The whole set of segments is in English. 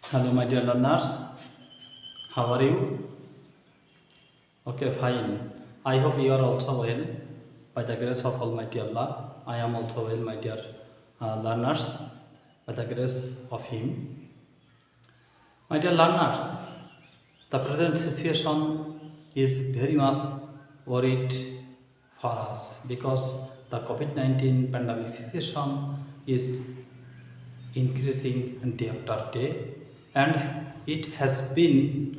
Hello, my dear learners. How are you? Okay, fine. I hope you are also well. By the grace of Almighty Allah, I am also well, my dear learners. By the grace of Him, my dear learners, the present situation is very much worried for us because the COVID-19 pandemic situation is increasing day after day, and it has been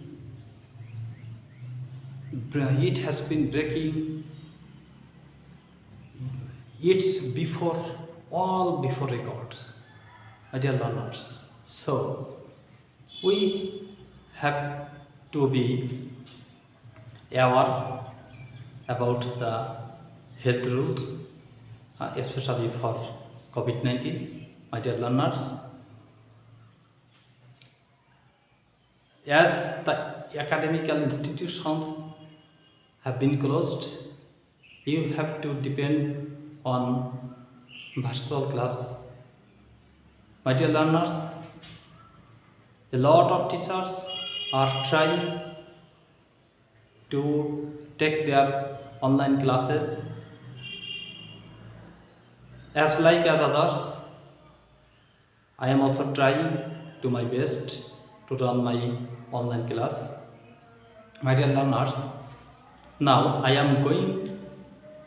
breaking its before records, my dear learners. So we have to be aware about the health rules, especially for COVID-19, my dear learners. As the academical institutions have been closed, you have to depend on virtual class. My dear learners, a lot of teachers are trying to take their online classes as others. I am also trying to my best to run my online class. My dear learners, now I am going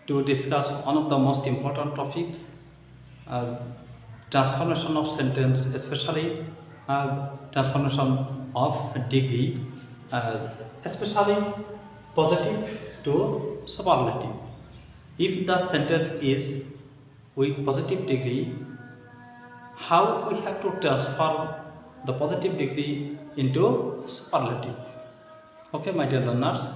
to discuss one of the most important topics, transformation of sentence, especially transformation of degree, especially positive to superlative. If the sentence is with positive degree, how we have to transform the positive degree into superlative? Okay, my dear learners,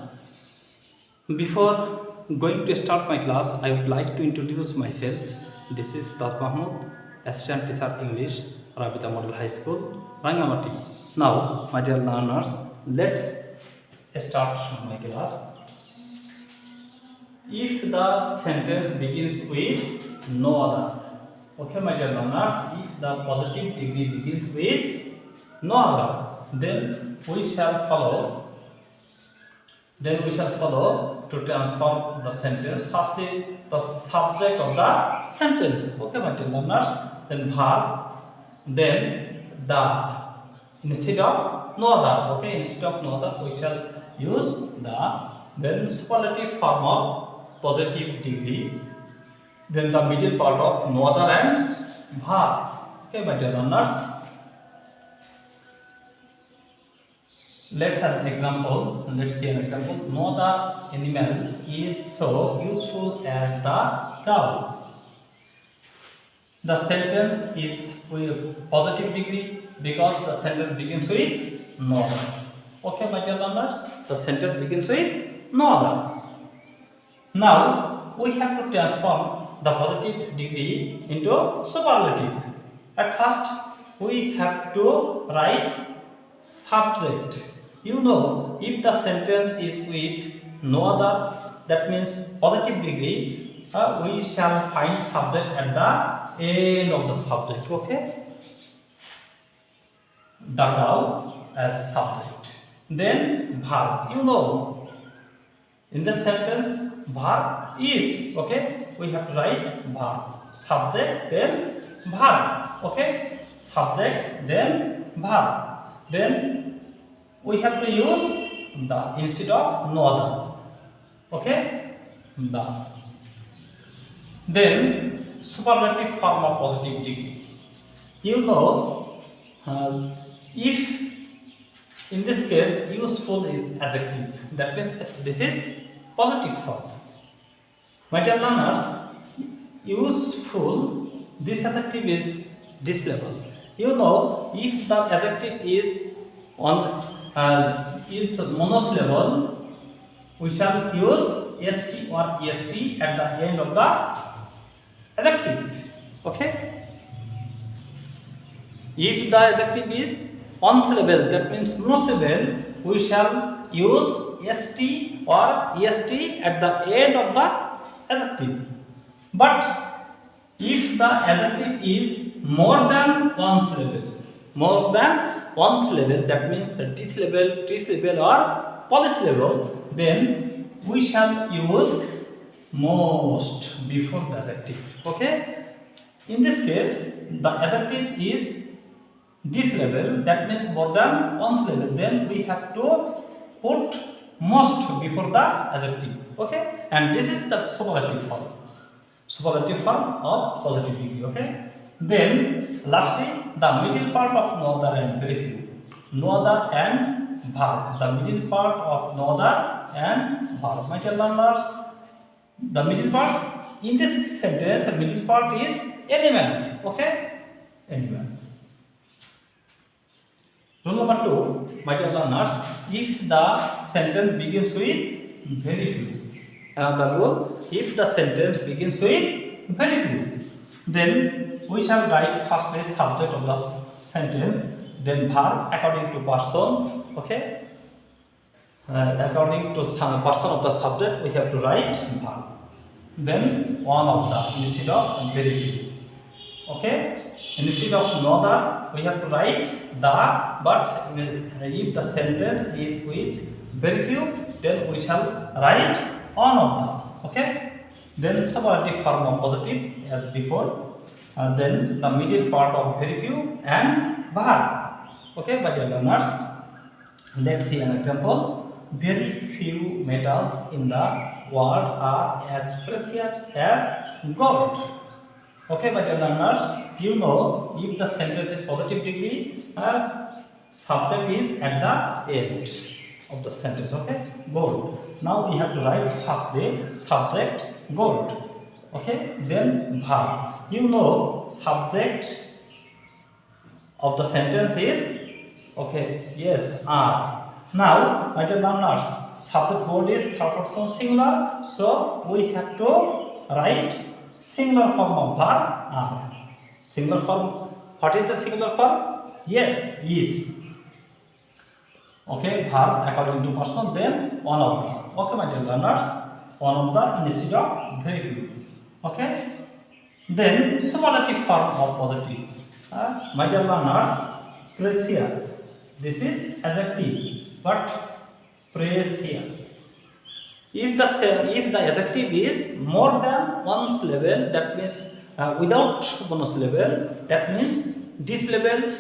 before going to start my class, I would like to introduce myself. This is MAHMUD, Assistant Teacher English, Rabita Model High School, Rangamati. Now, my dear learners, let's start my class. If the sentence begins with no other, okay, my dear learners, if the positive degree begins with no other, then we shall follow to transform the sentence. Firstly, the subject of the sentence, okay, my dear learners, then verb, then the, instead of no other, okay, instead of no other, we shall use the, then superlative form of positive degree, then the middle part of no other and verb, okay, my dear learners. Let's have an example. Let's see an example. No other animal is so useful as the cow. The sentence is with positive degree because the sentence begins with no other. Okay, my dear learners, the sentence begins with no other. Now we have to transform the positive degree into superlative. At first, we have to write subject. You know, if the sentence is with no other, that means positive degree, we shall find subject at the end of the subject, okay? The cow as subject. Then verb. You know, in the sentence, verb is, okay? We have to write verb. Subject, then verb, okay? Subject, then verb. Then we have to use the instead of no other, okay, the. Then superlative form of positive degree. You know, if in this case useful is adjective, that means this is positive form. My dear learners, useful, this adjective is this level. You know, if the adjective is on is monosyllable, we shall use st or est at the end of the adjective, okay? If the adjective is on syllable, that means monosyllable, we shall use st or est at the end of the adjective. But if the adjective is more than one syllable, more than nth level, that means this level, this level or polish level, then we shall use most before the adjective. Okay? In this case, the adjective is this level, that means more than nth level, then we have to put most before the adjective. Okay? And this is the superlative form. Superlative form of positive degree. Okay? Then lastly, the middle part of no other and very few. No other and verb. The middle part of no other and verb. My dear learners, the middle part in this sentence, the middle part is any man. Okay? Any man. Rule number 2, my dear learners, if the sentence begins with very few. Another rule, if the sentence begins with very few, then we shall write firstly subject of the sentence, then verb according to person. Okay? According to some person of the subject, we have to write verb. Then one of the instead of very few. Okay? Instead of no the, we have to write the, but if the sentence is with very few, then we shall write one of the. Okay? Then superlative form of positive as before. Then the middle part of very few and verb. Okay, my dear learners, let's see an example. Very few metals in the world are as precious as gold. Okay, my dear learners, you know if the sentence is positive degree, subject is at the end of the sentence. Okay, gold. Now we have to write firstly subject gold. Okay, then verb. You know subject of the sentence is okay. Yes, are. Now, my dear learners, subject gold is third person singular, so we have to write singular form of verb are. Singular form. What is the singular form? Yes, is. Okay, verb according to person, then one of the. Okay, my dear learners, one of the instead of very few. Okay. Then superlative form of positive. My dear learners, precious. This is adjective, but precious. If the adjective is more than one's level, that means without bonus level, that means this level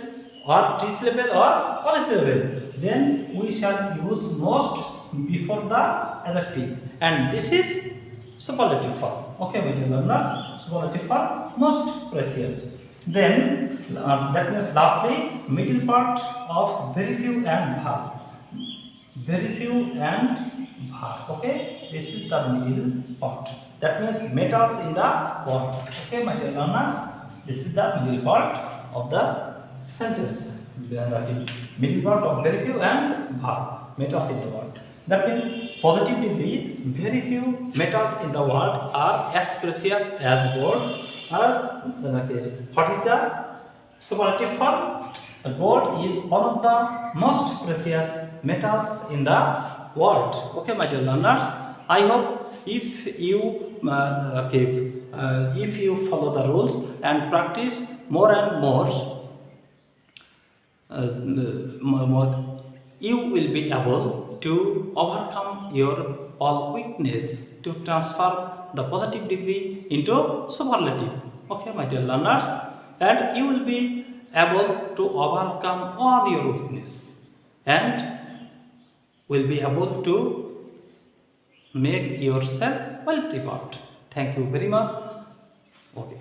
or this level or polish level, then we shall use most before the adjective, and this is superlative form. Okay, my dear learners, superlative form most precious. Then that means lastly middle part of very few and verb. Very few and verb. Okay, this is the middle part. That means metals in the word. Okay, my dear learners, this is the middle part of the sentence. Middle part of very few and verb. Metals in the word. That means positive degree, very few metals in the world are as precious as gold. What is the superlative form? The gold is one of the most precious metals in the world. Okay, my dear learners, I hope if you follow the rules and practice more and more, you will be able to overcome your all weakness to transfer the positive degree into superlative. Okay, my dear learners, and you will be able to overcome all your weakness and will be able to make yourself well prepared. Thank you very much. Okay.